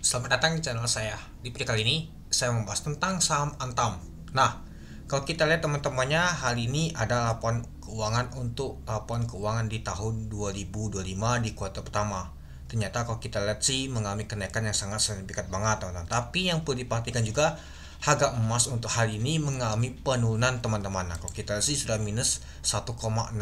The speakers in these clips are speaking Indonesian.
Selamat datang di channel saya. Di video kali ini, saya membahas tentang saham Antam. Nah, kalau kita lihat teman-temannya, hal ini ada laporan keuangan untuk laporan keuangan di tahun 2025 di kuartal pertama. Ternyata kalau kita lihat sih mengalami kenaikan yang sangat signifikan banget, teman-teman. Tapi yang perlu diperhatikan juga, harga emas untuk hari ini mengalami penurunan, teman-teman. Nah, kalau kita sih sudah minus 1,66%.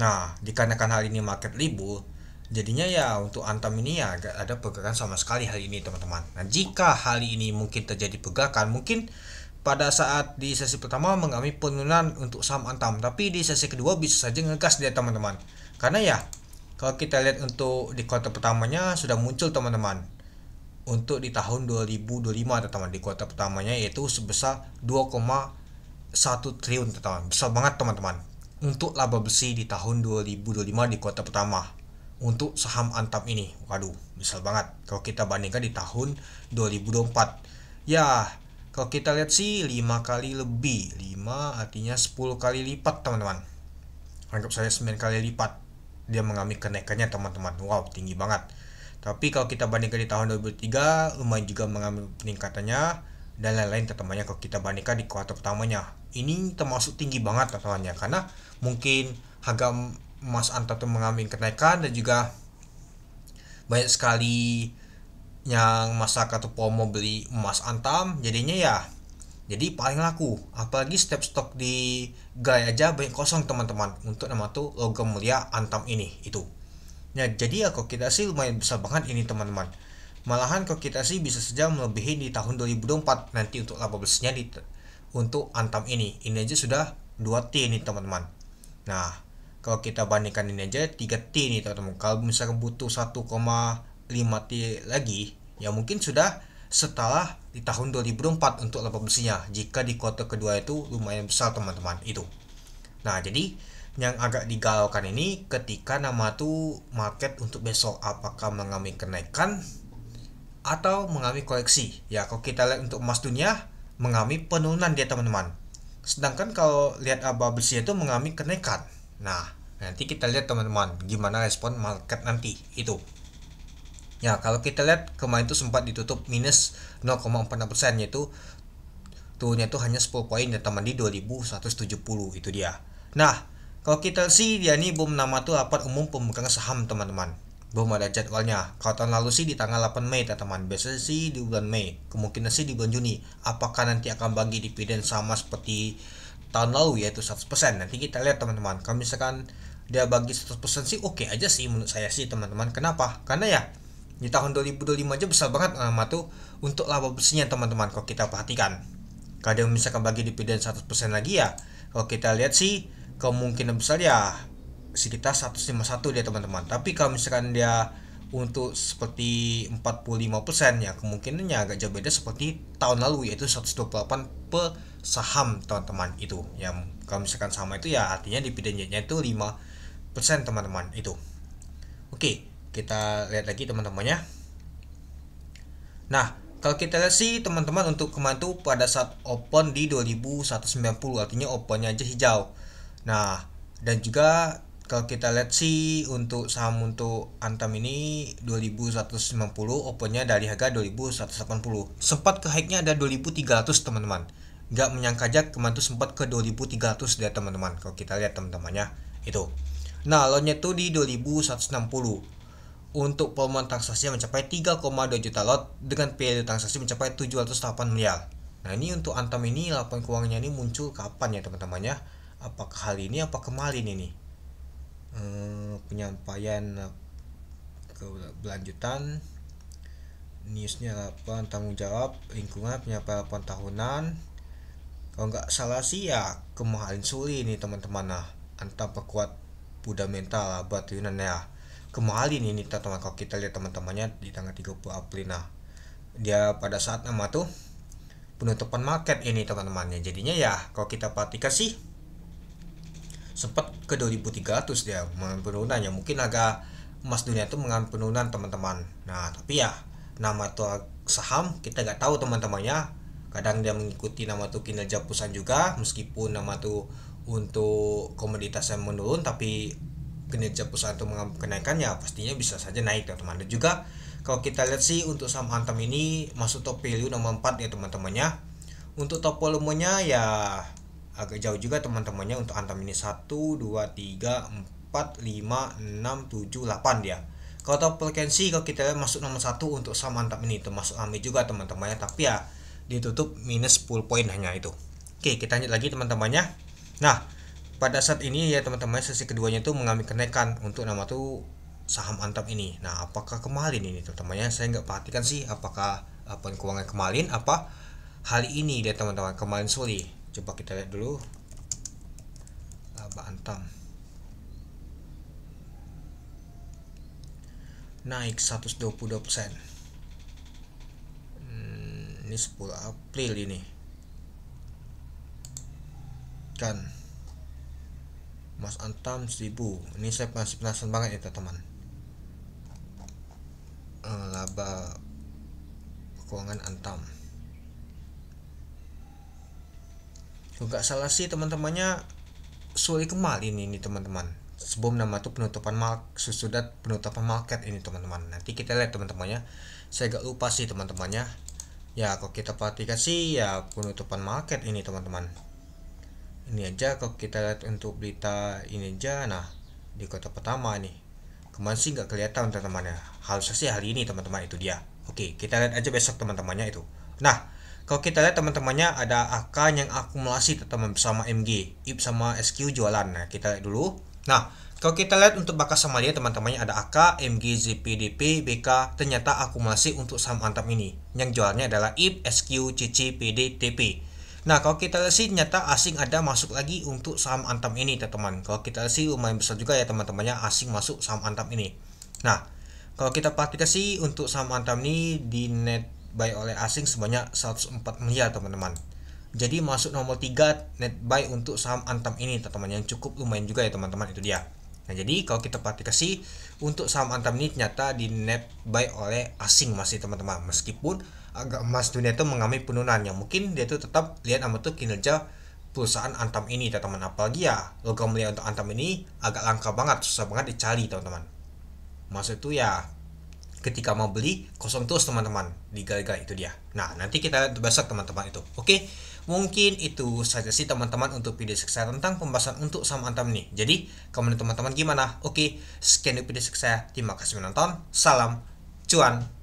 Nah, dikarenakan hal ini market libur, jadinya ya untuk Antam ini ya gak ada pergerakan sama sekali hari ini, teman-teman. Nah, jika hari ini mungkin terjadi pergerakan, mungkin pada saat di sesi pertama mengalami penurunan untuk saham Antam, tapi di sesi kedua bisa saja ngegas dia, teman-teman. Karena ya kalau kita lihat untuk di kuartal pertamanya sudah muncul, teman-teman. Untuk di tahun 2025, teman-teman, di kuartal pertamanya yaitu sebesar 2,1 triliun, teman-teman. Besar banget, teman-teman. Untuk laba bersih di tahun 2025 di kuartal pertama untuk saham Antam ini, waduh, besar banget kalau kita bandingkan di tahun 2024. Ya, kalau kita lihat sih 5 kali lebih. 5 artinya 10 kali lipat, teman-teman. Anggap saya 9 kali lipat dia mengalami kenaikannya, teman-teman. Wow, tinggi banget. Tapi kalau kita bandingkan di tahun 2003, lumayan juga mengalami peningkatannya dan lain-lain, teman-temannya. Kalau kita bandingkan di kuartal pertamanya, ini termasuk tinggi banget, teman-temannya, karena mungkin harga emas antam itu mengalami kenaikan dan juga banyak sekali yang masyarakat tuh mau beli emas antam, jadinya ya jadi paling laku. Apalagi setiap stok di Gai aja banyak kosong, teman-teman, untuk nama tuh logam mulia Antam ini itu. Ya, jadi ya kok kita sih lumayan besar banget ini, teman-teman. Malahan kok kita sih bisa saja melebihi di tahun 2024 nanti untuk laba bersihnya untuk Antam ini. Ini aja sudah 2T ini, teman-teman. Nah, kalau kita bandingkan ini aja 3T nih, teman-teman. Kalau misalkan butuh 1,5T lagi, ya mungkin sudah setelah di tahun 2024 untuk laba bersihnya, jika di kuartal kedua itu lumayan besar, teman-teman, itu. Nah, jadi yang agak digalaukan ini ketika nama tuh market untuk besok apakah mengalami kenaikan atau mengalami koreksi. Ya, kalau kita lihat untuk emas dunia mengalami penurunan dia, teman-teman. Sedangkan kalau lihat laba bersih itu mengalami kenaikan. Nah, nanti kita lihat, teman-teman, gimana respon market nanti itu. Ya, kalau kita lihat kemarin itu sempat ditutup minus 0,46%, yaitu turunnya itu hanya 10 poin ya, teman, di 2170 itu dia. Nah, kalau kita sih dia ini belum nama tuh rapat umum pemegang saham, teman-teman. Belum ada jadwalnya. Kalau tahun lalu sih di tanggal 8 Mei, teman. Biasanya sih di bulan Mei. Kemungkinan sih di bulan Juni. Apakah nanti akan bagi dividen sama seperti tahun lalu yaitu 100%? Nanti kita lihat, teman-teman. Kalau misalkan dia bagi 100% sih oke aja sih menurut saya sih, teman-teman. Kenapa? Karena ya di tahun 2025 aja besar banget nama tuh untuk laba bersihnya, teman-teman, kalau kita perhatikan. Kalau misalkan bagi dividen 100% lagi ya, kalau kita lihat sih kemungkinan besar ya sekitar 151 dia, teman-teman. Tapi kalau misalkan dia untuk seperti 45% ya kemungkinannya agak jauh beda seperti tahun lalu yaitu 128 per saham, teman-teman, itu. Yang kalau misalkan sama itu ya artinya dividennya itu 5%, teman-teman, itu. Oke, kita lihat lagi, teman-temannya. Nah, kalau kita lihat sih, teman-teman, untuk kemarin tuh pada saat open di 2190, artinya opennya aja hijau. Nah, dan juga kalau kita lihat sih untuk saham untuk Antam ini 2190 opennya dari harga 2180. Sempat ke high-nya ada 2300, teman-teman. Nggak menyangka aja kemarin tuh sempat ke 2300 dia, teman-teman. Kalau kita lihat, teman-temannya itu. Nah, low-nya tuh di 2160. Untuk volume transaksi mencapai 3,2 juta lot dengan value transaksi mencapai 708 miliar. Nah, ini untuk Antam ini laporan keuangannya ini muncul kapan ya, teman-temannya? Apakah hari ini apa kemarin ini? Penyampaian keberlanjutan newsnya laporan tanggung jawab lingkungan penyampaian laporan tahunan. Kalau nggak salah sih ya kemarin sore ini, teman-teman. Nah, Antam perkuat fundamental laba triliunan ya kemarin ini, teman-teman. Kalau kita lihat, teman-temannya, di tanggal 30 April. Nah, dia pada saat nama tuh penutupan market ini, teman-temannya, jadinya ya kalau kita perhatikan sih sempat ke 2300 dia penurunan, ya mungkin agak emas dunia itu mengalami penurunan, teman-teman. Nah, tapi ya nama tuh saham kita nggak tahu, teman-temannya, kadang dia mengikuti nama tuh kinerja perusahaan juga, meskipun nama tuh untuk komoditas yang menurun tapi kinerja perusahaan itu mengalami kenaikan, ya pastinya bisa saja naik, teman-teman. Dan juga kalau kita lihat sih untuk saham Antam ini masuk top value nomor 4 ya teman-temannya. Untuk top volumenya ya agak jauh juga teman-temannya. Untuk Antam ini 1 2 3 4 5 6 7 8 dia. Kalau top frekuensi kalau kita lihat masuk nomor 1 untuk saham Antam ini, termasuk AMI juga teman-temannya, tapi ya ditutup minus 10 poin hanya itu. Oke, kita lanjut lagi teman-temannya. Nah, pada saat ini ya teman-teman, sesi keduanya itu mengalami kenaikan untuk nama tuh saham Antam ini. Nah, apakah kemarin ini teman-temannya, saya nggak perhatikan sih apakah keuangan kemarin apa hari ini dia teman-teman, kemarin sore. Coba kita lihat dulu laba Antam. Naik 122%. Ini 10 April ini. Kan Mas Antam 1000. Ini saya masih penasaran banget ya teman-teman. Laba keuangan Antam. Enggak salah sih teman-temannya sore kemarin ini teman-teman. Sebelum nama tuh penutupan sudah penutupan market ini teman-teman. Nanti kita lihat teman-temannya. Saya agak lupa sih teman-temannya. Ya kalau kita perhatikan sih ya penutupan market ini teman-teman. Ini aja kalau kita lihat untuk berita ini aja, nah di kota pertama nih kemarin sih nggak kelihatan teman-teman ya, harusnya sih hari ini teman-teman, itu dia. Oke, kita lihat aja besok teman-temannya itu. Nah kalau kita lihat teman-temannya ada AK yang akumulasi teman-teman bersama MG, IP sama SQ jualan. Nah kita lihat dulu. Nah kalau kita lihat untuk Bakas sama dia teman-temannya ada AK, MG, ZPDP, BK, ternyata akumulasi untuk saham Antam ini. Yang jualnya adalah IP, SQ, CC, PD, TP. Nah kalau kita lihat sih ternyata asing ada masuk lagi untuk saham Antam ini teman-teman. Kalau kita lihat sih lumayan besar juga ya teman-temannya asing masuk saham Antam ini. Nah kalau kita perhatikan sih untuk saham Antam ini di net buy oleh asing sebanyak 104 miliar teman-teman. Jadi masuk nomor 3 net buy untuk saham Antam ini teman-teman, yang cukup lumayan juga ya teman-teman, itu dia. Nah jadi kalau kita perhatikan sih untuk saham Antam ini ternyata di net buy oleh asing masih teman-teman, meskipun agak emas dunia itu mengalami penurunan, yang mungkin dia tuh tetap lihat sama tuh kinerja perusahaan Antam ini teman-teman. Apalagi ya logam mulia untuk Antam ini agak langka banget, susah banget dicari teman-teman. Maksud itu ya ketika mau beli kosong terus teman-teman, digali-gali, itu dia. Nah nanti kita lihat besok teman-teman itu. Oke, mungkin itu saja sih teman-teman untuk video saya tentang pembahasan untuk saham Antam ini. Jadi kalau menurut teman-teman gimana? Oke, sekian video saya. Terima kasih menonton. Salam cuan.